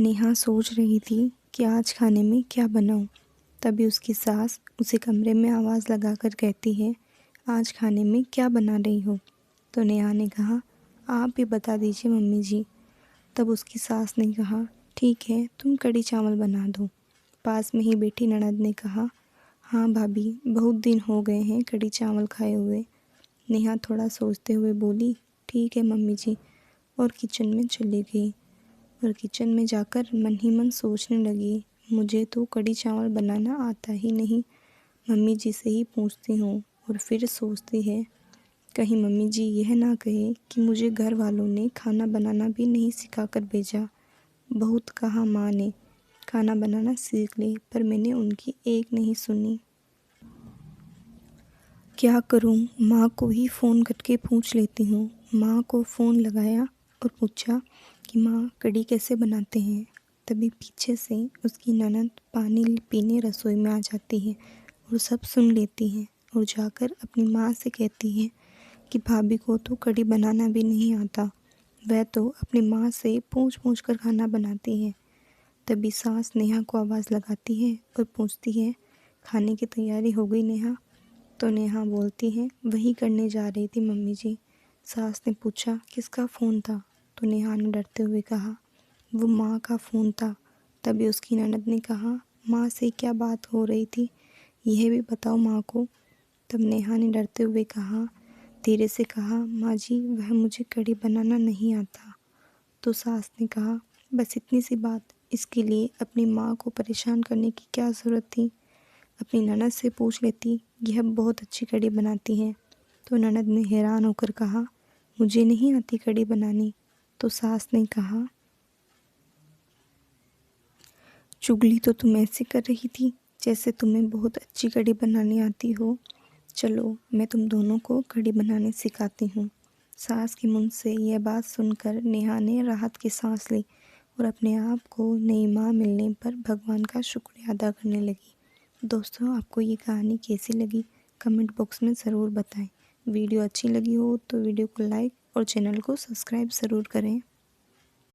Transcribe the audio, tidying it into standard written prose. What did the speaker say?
नेहा सोच रही थी कि आज खाने में क्या बनाऊं। तभी उसकी सास उसे कमरे में आवाज़ लगाकर कहती है, आज खाने में क्या बना रही हो। तो नेहा ने कहा, आप ही बता दीजिए मम्मी जी। तब उसकी सास ने कहा, ठीक है तुम कढ़ी चावल बना दो। पास में ही बैठी ननद ने कहा, हाँ भाभी, बहुत दिन हो गए हैं कढ़ी चावल खाए हुए। नेहा थोड़ा सोचते हुए बोली, ठीक है मम्मी जी, और किचन में चली गई। और किचन में जाकर मन ही मन सोचने लगी, मुझे तो कढ़ी चावल बनाना आता ही नहीं, मम्मी जी से ही पूछती हूँ। और फिर सोचती है, कहीं मम्मी जी यह ना कहे कि मुझे घर वालों ने खाना बनाना भी नहीं सिखा कर भेजा। बहुत कहा माँ ने खाना बनाना सीख ले, पर मैंने उनकी एक नहीं सुनी। क्या करूँ, माँ को ही फ़ोन करके पूछ लेती हूँ। माँ को फ़ोन लगाया और पूछा कि माँ कढ़ी कैसे बनाते हैं। तभी पीछे से उसकी ननद पानी पीने रसोई में आ जाती है और सब सुन लेती है और जाकर अपनी माँ से कहती है कि भाभी को तो कढ़ी बनाना भी नहीं आता, वह तो अपनी माँ से पूछ पूछ कर खाना बनाती है। तभी सास नेहा को आवाज़ लगाती है और पूछती है, खाने की तैयारी हो गई नेहा। तो नेहा बोलती है, वही करने जा रही थी मम्मी जी। सास ने पूछा, किसका फ़ोन था। तो नेहा ने डरते हुए कहा, वो माँ का फ़ोन था। तभी उसकी ननद ने कहा, माँ से क्या बात हो रही थी, यह भी बताओ माँ को। तब नेहा ने डरते हुए कहा, धीरे से कहा, माँ जी वह मुझे कढ़ी बनाना नहीं आता। तो सास ने कहा, बस इतनी सी बात, इसके लिए अपनी माँ को परेशान करने की क्या ज़रूरत थी। अपनी ननद से पूछ लेती, यह बहुत अच्छी कढ़ी बनाती हैं। तो ननद ने हैरान होकर कहा, मुझे नहीं आती कढ़ी बनानी। तो सास ने कहा, चुगली तो तुम ऐसे कर रही थी जैसे तुम्हें बहुत अच्छी कढ़ी बनानी आती हो। चलो मैं तुम दोनों को कढ़ी बनाने सिखाती हूँ। सास के मुंह से यह बात सुनकर नेहा ने राहत की सांस ली और अपने आप को नई माँ मिलने पर भगवान का शुक्रिया अदा करने लगी। दोस्तों, आपको ये कहानी कैसी लगी कमेंट बॉक्स में ज़रूर बताएं। वीडियो अच्छी लगी हो तो वीडियो को लाइक और चैनल को सब्सक्राइब ज़रूर करें।